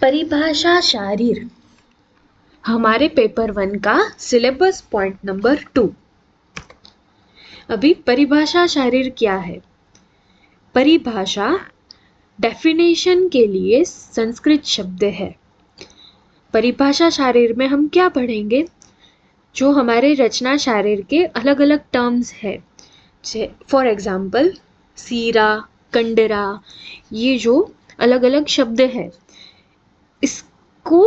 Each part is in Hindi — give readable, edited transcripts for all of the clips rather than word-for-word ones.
परिभाषा शारीर हमारे पेपर 1 का सिलेबस पॉइंट नंबर 2। अभी परिभाषा शारीर क्या है? परिभाषा डेफिनेशन के लिए संस्कृत शब्द है। परिभाषा शारीर में हम क्या पढ़ेंगे? जो हमारे रचना शारीर के अलग अलग टर्म्स है, फॉर एग्जाम्पल सीरा, कंडरा, ये जो अलग अलग शब्द है इसको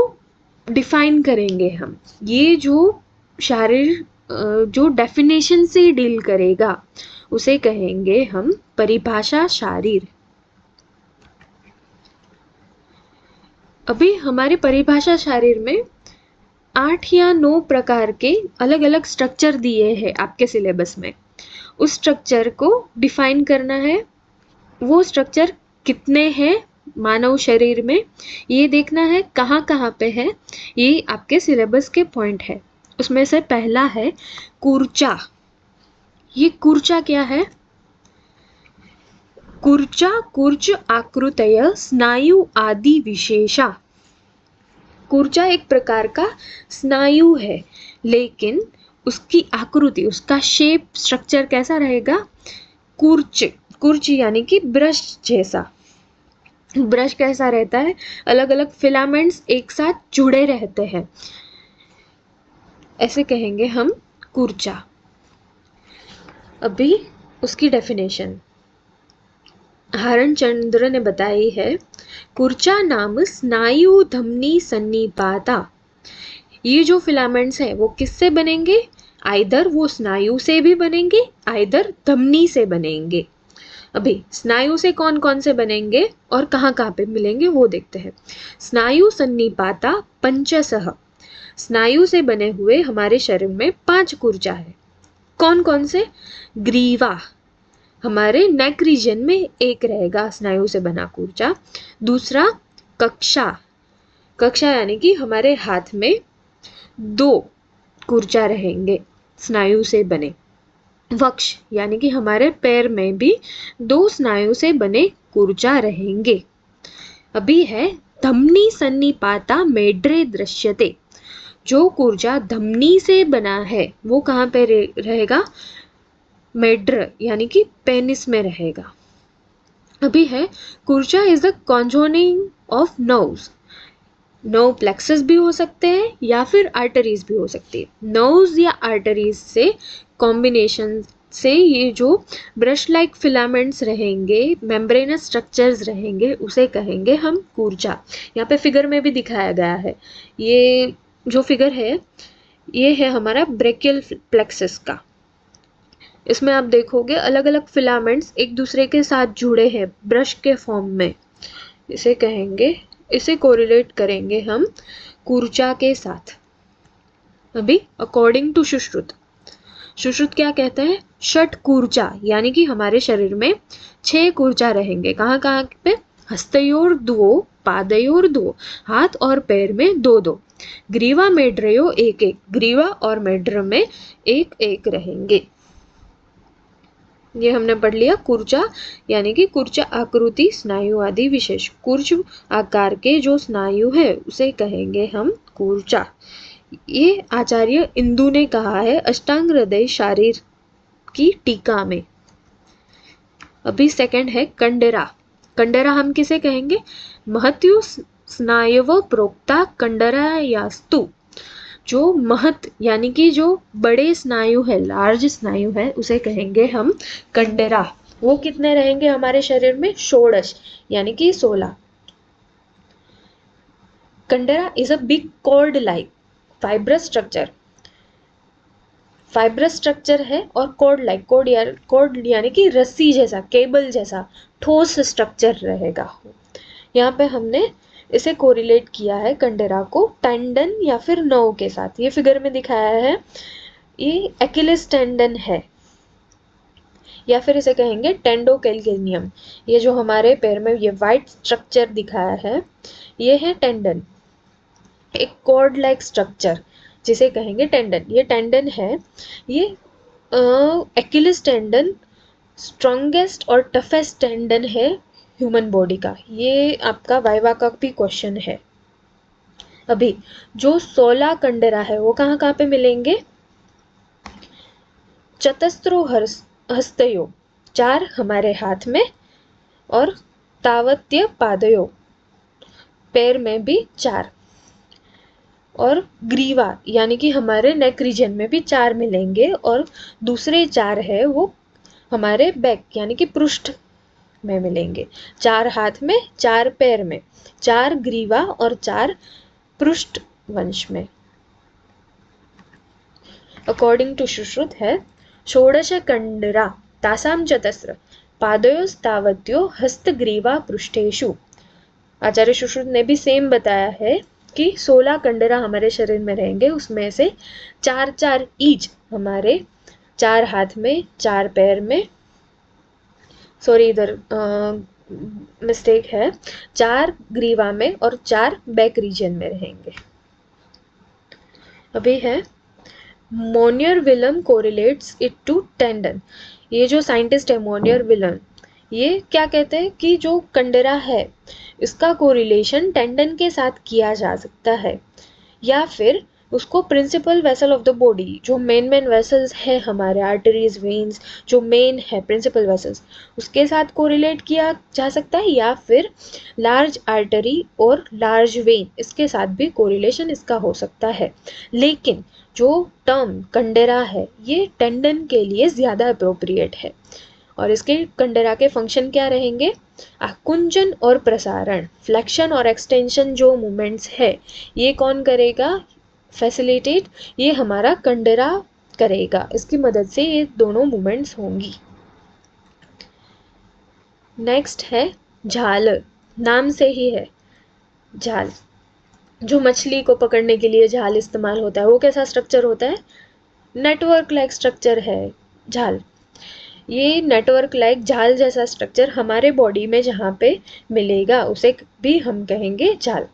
डिफाइन करेंगे हम। ये जो शारीर जो डेफिनेशन से डील करेगा उसे कहेंगे हम परिभाषा शारीर। अभी हमारे परिभाषा शारीर में 8 या 9 प्रकार के अलग अलग स्ट्रक्चर दिए हैं आपके सिलेबस में। उस स्ट्रक्चर को डिफाइन करना है। वो स्ट्रक्चर कितने हैं मानव शरीर में ये देखना है, कहाँ कहाँ पे है, ये आपके सिलेबस के पॉइंट है। उसमें से पहला है कूर्चा। ये कूर्चा क्या है? कूर्चा कूर्च आकृतय स्नायु आदि विशेषा। कूर्चा एक प्रकार का स्नायु है, लेकिन उसकी आकृति, उसका शेप, स्ट्रक्चर कैसा रहेगा? कूर्च, कूर्च यानी कि ब्रश जैसा। ब्रश कैसा रहता है? अलग अलग फिलामेंट्स एक साथ जुड़े रहते हैं, ऐसे कहेंगे हम कूर्चा। अभी उसकी डेफिनेशन हरणचंद्र ने बताई है। कूर्चा नाम स्नायु धमनी सन्निपाता। ये जो फिलामेंट्स हैं वो किससे बनेंगे? आइदर वो स्नायु से भी बनेंगे, आइदर धमनी से बनेंगे। अभी स्नायु से कौन कौन से बनेंगे और कहाँ कहाँ पे मिलेंगे वो देखते हैं। स्नायु सन्निपाता पंचसह। स्नायु से बने हुए हमारे शरीर में 5 कूर्चा है। कौन कौन से? ग्रीवा, हमारे नेक रीजन में एक रहेगा स्नायु से बना कूर्चा। दूसरा कक्षा, कक्षा यानी कि हमारे हाथ में 2 कूर्चा रहेंगे स्नायु से बने। वक्ष यानी कि हमारे पैर में भी 2 स्नायु से बने कूर्चा रहेंगे। अभी है धमनी सन्निपाता मेड्रे दृश्यते। जो कूर्चा धमनी से बना है वो कहाँ पे रहेगा? मेड्र यानी कि पेनिस में रहेगा। अभी है कूर्चा is the conjoining of nerves. Nerve plexus भी हो सकते हैं या फिर आर्टरीज भी हो सकती है। नर्व्स या आर्टरीज से कॉम्बिनेशन से ये जो ब्रश लाइक फिलामेंट्स रहेंगे, मेम्ब्रेनस स्ट्रक्चर्स रहेंगे, उसे कहेंगे हम कूर्चा। यहाँ पे फिगर में भी दिखाया गया है। ये जो फिगर है ये है हमारा ब्रेकियल प्लेक्सस का। इसमें आप देखोगे अलग अलग फिलामेंट्स एक दूसरे के साथ जुड़े हैं ब्रश के फॉर्म में, इसे कहेंगे, इसे कोरिलेट करेंगे हम कूर्चा के साथ। अभी अकॉर्डिंग टू सुश्रुत, सुश्रुत क्या कहते हैं? षट कूर्चा यानी कि हमारे शरीर में 6 कूर्चा रहेंगे। कहाँ कहाँ पे? हस्तयोर 2, पादयोर 2, हाथ और पैर में 2-2। ग्रीवा मेड्रयो 1-1, ग्रीवा और मेड्र में 1-1 रहेंगे। ये हमने पढ़ लिया कूर्चा यानी कि कूर्चा आकृति स्नायु आदि विशेष। कूर्च आकार के जो स्नायु है उसे कहेंगे हम कूर्चा। ये आचार्य इंदु ने कहा है अष्टांग हृदय शारीर की टीका में। अभी सेकंड है कंडरा। कंडरा हम किसे कहेंगे? महत्यु स्नायव प्रोक्ता कंडरायास्तु। जो महत यानी कि जो बड़े स्नायु है, लार्ज स्नायु है, उसे कहेंगे हम कंडरा। वो कितने रहेंगे हमारे शरीर में? 16 यानी कि 16। कंडरा is a big cord like fibrous structure. Fibrous structure है और कॉर्ड लाइक, कॉर्ड यानी कि रस्सी जैसा, केबल जैसा ठोस स्ट्रक्चर रहेगा। यहाँ पे हमने इसे कोरिलेट किया है कंडरा को टेंडन या फिर नर्व के साथ। ये फिगर में दिखाया है, ये एक्किलिस टेंडन है या फिर इसे कहेंगे टेंडोकैल्केनियम। ये जो हमारे पैर में ये वाइट स्ट्रक्चर दिखाया है ये है टेंडन, एक कॉर्ड लाइक स्ट्रक्चर जिसे कहेंगे टेंडन। ये टेंडन है। ये एक्किलिस टेंडन स्ट्रॉन्गेस्ट और टफेस्ट टेंडन है ह्यूमन बॉडी का। ये आपका वाइवा का भी क्वेश्चन है। अभी जो 16 कंडरा है वो कहाँ कहाँ पे मिलेंगे? चतस्रो हस्तयो, 4 हमारे हाथ में, और तावत्य पादयो, पैर में भी 4, और ग्रीवा यानी कि हमारे नेक रीजन में भी 4 मिलेंगे, और दूसरे 4 है वो हमारे बैक यानी कि पृष्ठ में मिलेंगे। 4 हाथ में, 4 पैर में, 4 ग्रीवा और 4 पृष्ठ वंश में। अकॉर्डिंग टू सुश्रुत है षोडश कंडरा तासाम चतस्र पादयोस्तावत्यो हस्तग्रीवा पृष्ठेषु। आचार्य सुश्रुत ने भी सेम बताया है कि 16 कंडरा हमारे शरीर में रहेंगे, उसमें से 4-4 ईच हमारे 4 हाथ में, 4 पैर में, सॉरी इधर मिस्टेक है, 4 ग्रीवा में और 4 बैक रीजन में रहेंगे। अभी है Monier Williams correlates it to tendon. ये जो साइंटिस्ट है मोनियर विलम, ये क्या कहते हैं कि जो कंडरा है इसका कोरिलेशन टेंडन के साथ किया जा सकता है, या फिर उसको principal vessel of the body, जो मेन वेसल्स है हमारे आर्टरीज वेन्स, जो मेन है प्रिंसिपल वेसल्स, उसके साथ कोरिलेट किया जा सकता है, या फिर लार्ज आर्टरी और लार्ज वेन, इसके साथ भी कोरिलेशन इसका हो सकता है। लेकिन जो टर्म कंडेरा है ये टेंडन के लिए ज़्यादा अप्रोप्रिएट है, और इसके कंडेरा के फंक्शन क्या रहेंगे? आकुंचन और प्रसारण, फ्लेक्शन और एक्सटेंशन जो मूवमेंट्स है ये कौन करेगा? फैसिलिटेट, ये हमारा कंडेरा करेगा, इसकी मदद से ये दोनों मूवमेंट्स होंगी। नेक्स्ट है झाल, नाम से ही है झाल, जो मछली को पकड़ने के लिए झाल इस्तेमाल होता है। वो कैसा स्ट्रक्चर होता है? नेटवर्क लाइक स्ट्रक्चर है झाल। ये नेटवर्क लाइक झाल जैसा स्ट्रक्चर हमारे बॉडी में जहाँ पे मिलेगा उसे भी हम कहेंगे झाल।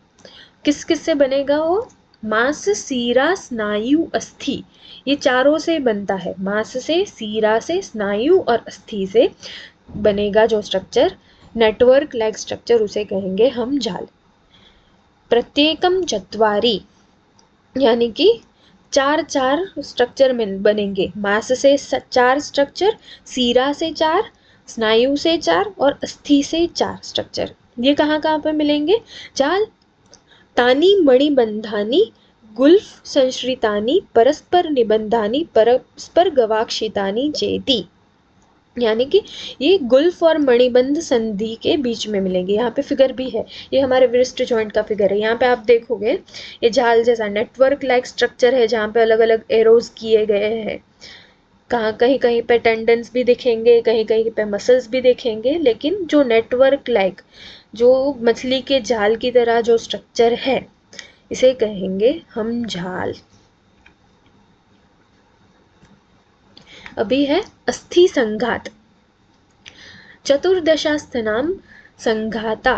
किस किस से बनेगा वो? मांस, सीरा, स्नायु, अस्थि, ये चारों से बनता है। मांस से, सीरा से, स्नायु और अस्थि से बनेगा जो स्ट्रक्चर, नेटवर्क लाइक स्ट्रक्चर, उसे कहेंगे हम झाल। प्रत्येकम चत्वारि यानी कि 4-4 स्ट्रक्चर में बनेंगे। मांस से 4 स्ट्रक्चर, सीरा से 4, स्नायु से 4 और अस्थि से 4 स्ट्रक्चर। ये कहाँ कहाँ पे मिलेंगे? झाल। तानी मणिबंधानी गुल्फ संश्रितानि परस्पर निबंधानि परस्पर गवाक्षितानि चेति, यानी कि ये गुल्फ और मणिबंध संधि के बीच में मिलेंगे। यहाँ पे फिगर भी है, ये हमारे व्रिस्ट जॉइंट का फिगर है। यहाँ पे आप देखोगे ये झाल जैसा नेटवर्क लाइक स्ट्रक्चर है जहाँ पे अलग अलग एरोज किए गए हैं। कहीं कहीं पे टेंडन्स भी दिखेंगे, कहीं कहीं पे मसल्स भी दिखेंगे, लेकिन जो नेटवर्क लाइक, जो मछली के जाल की तरह जो स्ट्रक्चर है, इसे कहेंगे हम झाल। अभी है अस्थि संघात। चतुर्दशास्थनां संघाता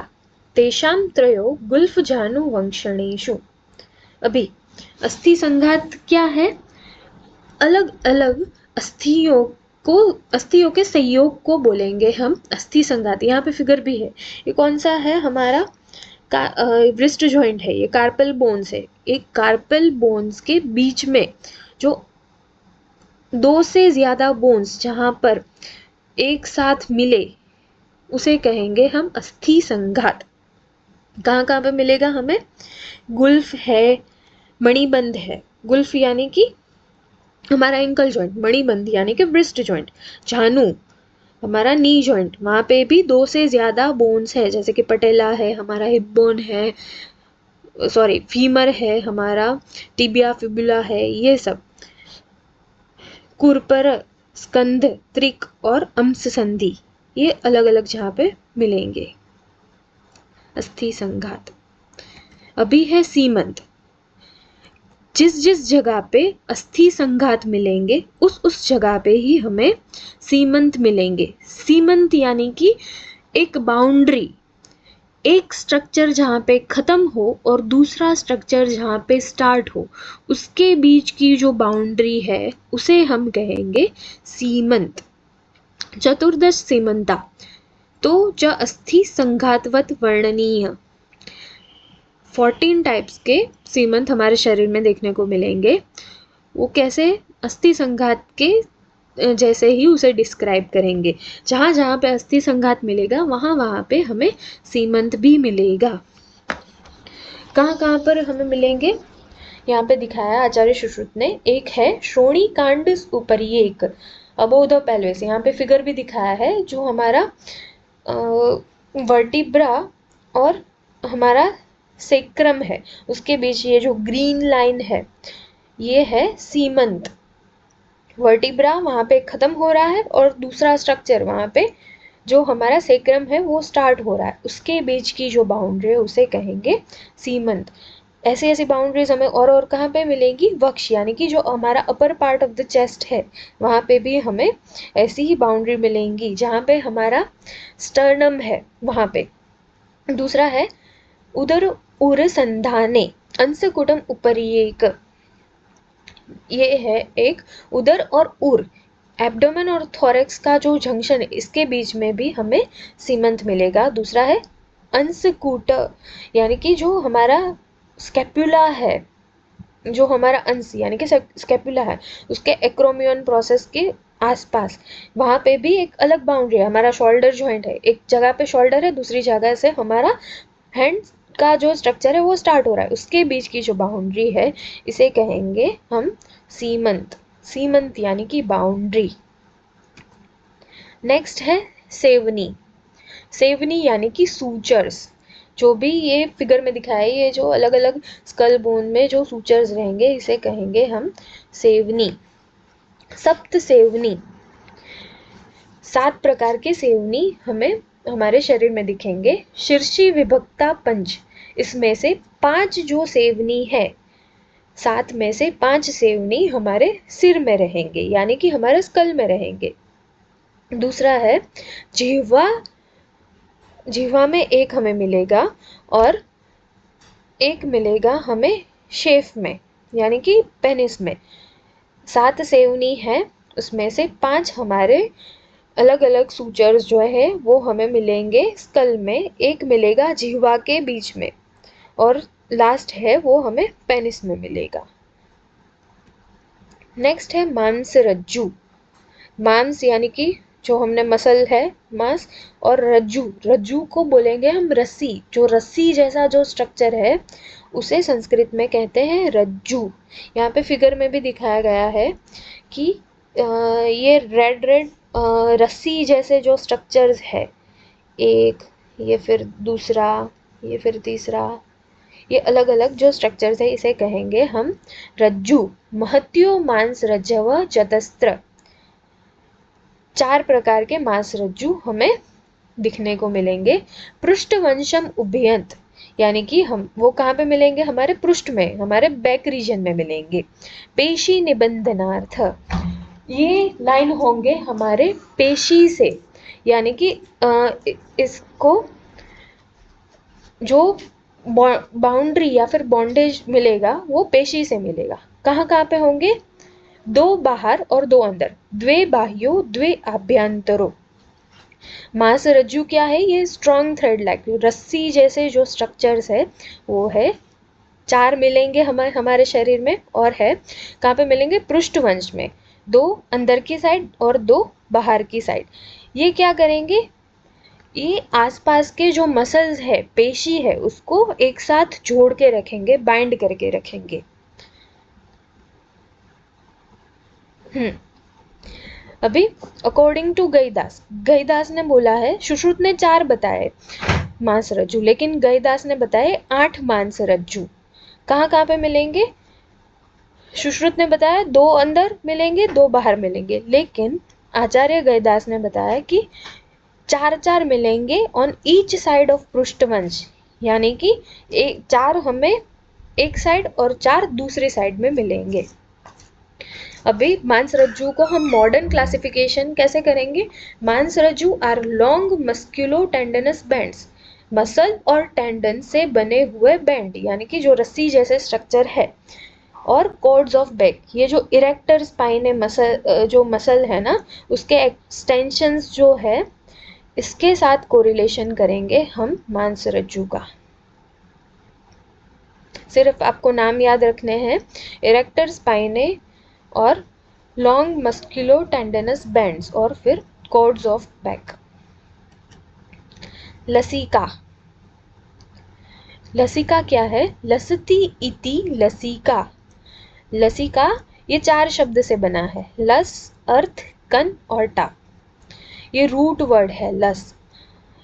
तेषां त्रयो गुल्फ जानु वंशणेषु। अभी अस्थि संघात क्या है? अलग अलग अस्थियों के संयोग को बोलेंगे हम अस्थि संघात। यहाँ पे फिगर भी है। ये कौन सा है? हमारा व्रिस्ट जॉइंट है, ये कार्पल बोन्स है। एक कार्पल बोन्स के बीच में जो 2 से ज्यादा बोन्स जहां पर एक साथ मिले उसे कहेंगे हम अस्थि संघात। कहाँ कहाँ पे मिलेगा हमें? गुल्फ है, मणिबंध है। गुल्फ यानी कि हमारा एंकल जॉइंट, मणिबंध यानी कि ब्रिस्ट जॉइंट, जानु हमारा नी जॉइंट, वहां पे भी 2 से ज्यादा बोन्स है, जैसे कि पटेला है, हमारा हिप बोन है, सॉरी फीमर है, हमारा टिबिया फिबुला है, ये सब। कुरपर, स्कंध, त्रिक और अम्स संधि, ये अलग अलग जहाँ पे मिलेंगे। अस्थि संघात। अभी है सीमंत। जिस जिस जगह पे अस्थि संघात मिलेंगे उस जगह पे ही हमें सीमंत मिलेंगे। सीमंत यानी कि एक बाउंड्री, एक स्ट्रक्चर जहाँ पे खत्म हो और दूसरा स्ट्रक्चर जहाँ पे स्टार्ट हो, उसके बीच की जो बाउंड्री है उसे हम कहेंगे सीमंत। चतुर्दश सीमंता तो च अस्थि संघातवत वर्णनीय। 14 टाइप्स के सीमंत हमारे शरीर में देखने को मिलेंगे। वो कैसे, अस्थि संघात के जैसे ही उसे डिस्क्राइब करेंगे। जहाँ जहाँ पे अस्थि संघात मिलेगा वहाँ वहाँ पे हमें सीमंत भी मिलेगा। कहाँ कहाँ पर हमें मिलेंगे, यहाँ पे दिखाया आचार्य सुश्रुत ने। एक है श्रोणी कांड उपरिएक, अबोध पेल्विस। यहाँ पे फिगर भी दिखाया है। जो हमारा वर्टिब्रा और हमारा सेक्रम है उसके बीच ये जो ग्रीन लाइन है ये है सीमंत। वर्टिब्रा वहाँ पे खत्म हो रहा है और दूसरा स्ट्रक्चर वहाँ पे जो हमारा सेक्रम है वो स्टार्ट हो रहा है, उसके बीच की जो बाउंड्री है उसे कहेंगे सीमंत। ऐसी ऐसी बाउंड्रीज हमें और कहाँ पे मिलेंगी, वक्ष यानी कि जो हमारा upper part of the chest है वहाँ पे भी हमें ऐसी ही बाउंड्री मिलेंगी। जहाँ पे हमारा स्टर्नम है वहाँ पे। दूसरा है उदर उर संधाने अंशकुटम उपरिएक। ये है एक उदर और उर, एब्डोमेन और थोरेक्स का जो जंक्शन है इसके बीच में भी हमें सीमंत मिलेगा। दूसरा है अंशकूट यानी कि जो हमारा स्केपुला है, जो हमारा अंश यानी कि स्केपुला है उसके एक्रोमियन प्रोसेस के आसपास वहाँ पे भी एक अलग बाउंड्री है। हमारा शोल्डर जॉइंट है, एक जगह पे शोल्डर है, दूसरी जगह से हमारा हैंड का जो स्ट्रक्चर है वो स्टार्ट हो रहा है, उसके बीच की जो बाउंड्री है इसे कहेंगे हम सीमंत। सीमंत यानी कि बाउंड्री। नेक्स्ट है सेवनी। सेवनी यानी कि सूचर्स। जो भी ये फिगर में दिखाया है, ये जो अलग अलग स्कल बोन में जो सूचर्स रहेंगे इसे कहेंगे हम सेवनी। सप्त सेवनी, 7 प्रकार के सेवनी हमें हमारे शरीर में दिखेंगे। शीर्षी विभक्ता पंच, इसमें से 5 जो सेवनी है, 7 में से 5 सेवनी हमारे सिर में रहेंगे यानी कि हमारे स्कल में रहेंगे। दूसरा है जिह्वा, जिह्वा में एक हमें मिलेगा और एक मिलेगा हमें शेफ में यानी कि पेनिस में। 7 सेवनी है, उसमें से 5 हमारे अलग अलग सूचर्स जो है वो हमें मिलेंगे स्कल में, एक मिलेगा जिह्वा के बीच में और लास्ट है वो हमें पेनिस में मिलेगा। नेक्स्ट है मांस रज्जु। मांस यानी कि जो हमने मसल है मांस, और रज्जु, रज्जु को बोलेंगे हम रस्सी। जो रस्सी जैसा जो स्ट्रक्चर है उसे संस्कृत में कहते हैं रज्जु। यहाँ पे फिगर में भी दिखाया गया है कि ये रेड रेड रस्सी जैसे जो स्ट्रक्चर्स है, एक, ये फिर दूसरा, ये फिर तीसरा, ये अलग अलग जो स्ट्रक्चर्स है इसे कहेंगे हम रज्जु। महत्यो मांस रज्जव चतस्त्र, 4 प्रकार के मांस रज्जु हमें दिखने को मिलेंगे। पृष्ठवंशम उभयंत यानी कि हम वो कहाँ पे मिलेंगे, हमारे पृष्ठ में, हमारे बैक रीजन में मिलेंगे। पेशी निबंधनार्थ, ये लाइन होंगे हमारे पेशी से यानी कि इसको जो बाउंड्री या फिर बॉन्डेज मिलेगा वो पेशी से मिलेगा। कहाँ कहाँ पे होंगे, 2 बाहर और 2 अंदर, द्वे बाह्यो द्वे आभ्यंतरो। मांस रज्जु क्या है, ये स्ट्रॉन्ग थ्रेड लाइक रस्सी जैसे जो स्ट्रक्चर्स है वो है, 4 मिलेंगे हमारे शरीर में और है कहाँ पे मिलेंगे, पृष्ठवंश में, 2 अंदर की साइड और 2 बाहर की साइड। ये क्या करेंगे, ये आसपास के जो मसल्स है, पेशी है, उसको एक साथ जोड़ के रखेंगे, बाइंड करके रखेंगे। अभी अकॉर्डिंग टू गईदास, गईदास ने बोला है, सुश्रुत ने 4 बताए मांस रज्जु लेकिन गईदास ने बताए 8 मांस रज्जु। कहाँ कहाँ पे मिलेंगे, सुश्रुत ने बताया 2 अंदर मिलेंगे 2 बाहर मिलेंगे, लेकिन आचार्य गईदास ने बताया कि 4 मिलेंगे ऑन ईच साइड ऑफ पृष्ठवंश, यानी कि 4 हमें एक साइड और 4 दूसरी साइड में मिलेंगे। अभी मांस रज्जु को हम मॉडर्न क्लासिफिकेशन कैसे करेंगे, मांस रज्जु are long musculo tendinous bands, muscle और टेंडन से बने हुए बैंड यानी कि जो रस्सी जैसे स्ट्रक्चर है, और कॉर्ड्स ऑफ बैक, ये जो इरेक्टर स्पाइन है, मसल जो मसल है ना उसके एक्सटेंशंस जो है इसके साथ कोरिलेशन करेंगे हम मांस रज्जु का। सिर्फ आपको नाम याद रखने हैं, इरेक्टर स्पाइने और लॉन्ग मस्कुलो टेंडनस बैंड्स और फिर कॉर्ड्स ऑफ बैक। लसिका, लसिका क्या है? लसती इति लसिका। लसिका ये 4 शब्द से बना है, लस, अर्थ, कन और टा। ये रूट वर्ड है लस।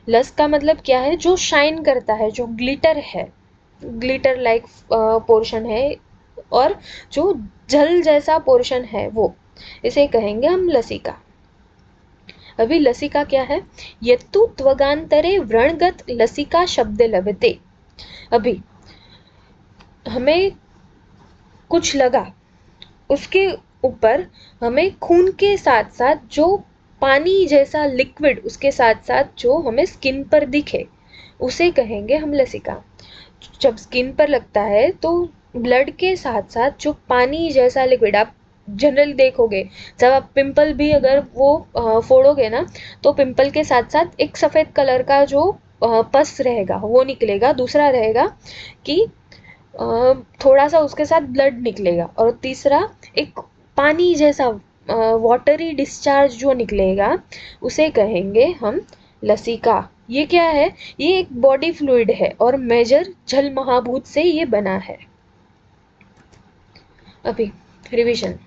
लस का मतलब क्या है? जो शाइन करता है, जो ग्लिटर है, ग्लिटर लाइक पोर्शन है और जो जल जैसा पोर्शन है वो, इसे कहेंगे हम लसिका। अभी लसिका क्या है? यत्तु त्वगांतरे व्रणगत लसिका शब्द लभते। अभी हमें कुछ लगा, उसके ऊपर हमें खून के साथ साथ जो पानी जैसा लिक्विड उसके साथ साथ जो हमें स्किन पर दिखे, उसे कहेंगे हम लसिका। जब स्किन पर लगता है तो ब्लड के साथ साथ जो पानी जैसा लिक्विड, आप जनरली देखोगे जब आप पिंपल भी अगर वो फोड़ोगे ना, तो पिंपल के साथ साथ एक सफ़ेद कलर का जो पस रहेगा वो निकलेगा, दूसरा रहेगा कि थोड़ा सा उसके साथ ब्लड निकलेगा, और तीसरा एक पानी जैसा वाटरी डिस्चार्ज जो निकलेगा, उसे कहेंगे हम लसिका। ये क्या है? ये एक बॉडी फ्लूइड है और मेजर जल महाभूत से ये बना है। अभी रिवीजन,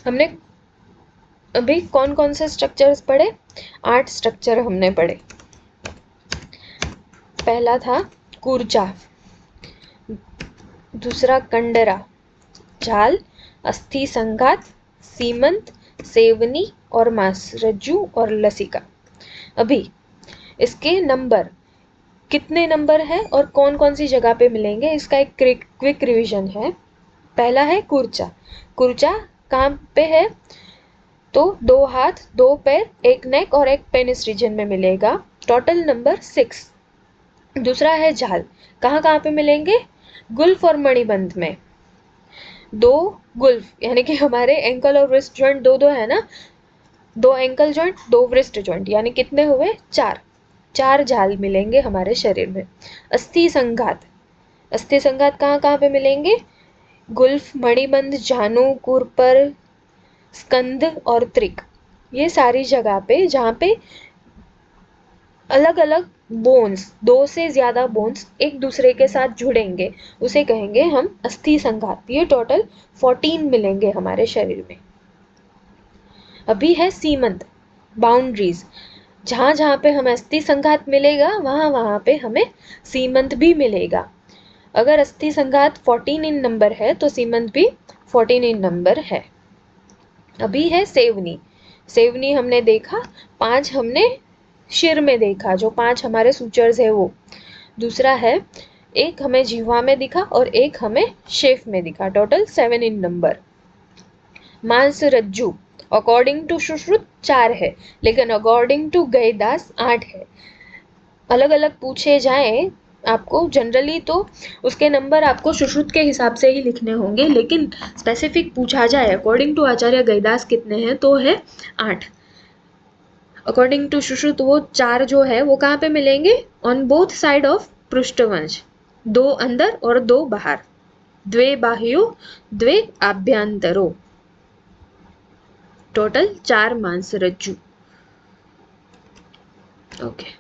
हमने अभी कौन कौन से स्ट्रक्चर्स पढ़े? 8 स्ट्रक्चर हमने पढ़े। पहला था कूर्चा, दूसरा कंडरा, जाल, अस्थि संघात, सीमंत, सेवनी और मांसरज्जु और लसिका। अभी इसके नंबर, कितने नंबर है और कौन कौन सी जगह पे मिलेंगे, इसका एक क्विक रिवीजन है। पहला है कूर्चा। कूर्चा कहाँ पे है? तो 2 हाथ, 2 पैर, 1 नेक और 1 पेनिस रीजन में मिलेगा, टोटल नंबर 6। दूसरा है झाल, कहाँ कहाँ पे मिलेंगे? गुल्फ और मणिबंध में। 2 गुल्फ यानी कि हमारे एंकल और रिस्ट जॉइंट 2 है ना, 2 एंकल जॉइंट, 2 रिस्ट जॉइंट, यानी कितने हुए? 4 झाल मिलेंगे हमारे शरीर में। अस्थि संघात, अस्थि संघात कहाँ कहाँ पे मिलेंगे? गुल्फ, मणिबंध, जानु, कुरपर, स्कंद और त्रिक। ये सारी जगह पे जहाँ पे अलग अलग बोन्स, 2 से ज्यादा बोन्स एक दूसरे के साथ जुड़ेंगे, उसे कहेंगे हम अस्थि संघात। ये टोटल 14 मिलेंगे हमारे शरीर में। अभी है सीमंत, बाउंड्रीज, जहाँ जहाँ पे हमें अस्थि संघात मिलेगा वहाँ वहाँ पे हमें सीमंत भी मिलेगा। अगर अस्थि संघात 14 इन नंबर है तो सीमंत भी 14 इन नंबर है। अभी है सेवनी। सेवनी हमने देखा, 5 हमने शिर में देखा, जो 5 हमारे सूचर्स है वो। दूसरा है, एक हमें जिह्वा में दिखा और एक हमें शेफ में दिखा, टोटल 7 इन नंबर। मांसरज्जु अकॉर्डिंग टू सुश्रुत 4 है, लेकिन अकॉर्डिंग टू गयदास 8 है। अलग अलग पूछे जाएं आपको जनरली तो उसके नंबर आपको सुश्रुत के हिसाब से ही लिखने होंगे, लेकिन स्पेसिफिक पूछा जाए अकॉर्डिंग टू आचार्य गयदास कितने हैं तो है 8। अकॉर्डिंग टू सुश्रुत वो 4 जो है वो कहाँ पे मिलेंगे? ऑन बोथ साइड ऑफ पृष्ठवंश, 2 अंदर और 2 बाहर। द्वे बाह्यो द्वे आभ्यंतरो, टोटल 4 मांसरज्जु। ओके।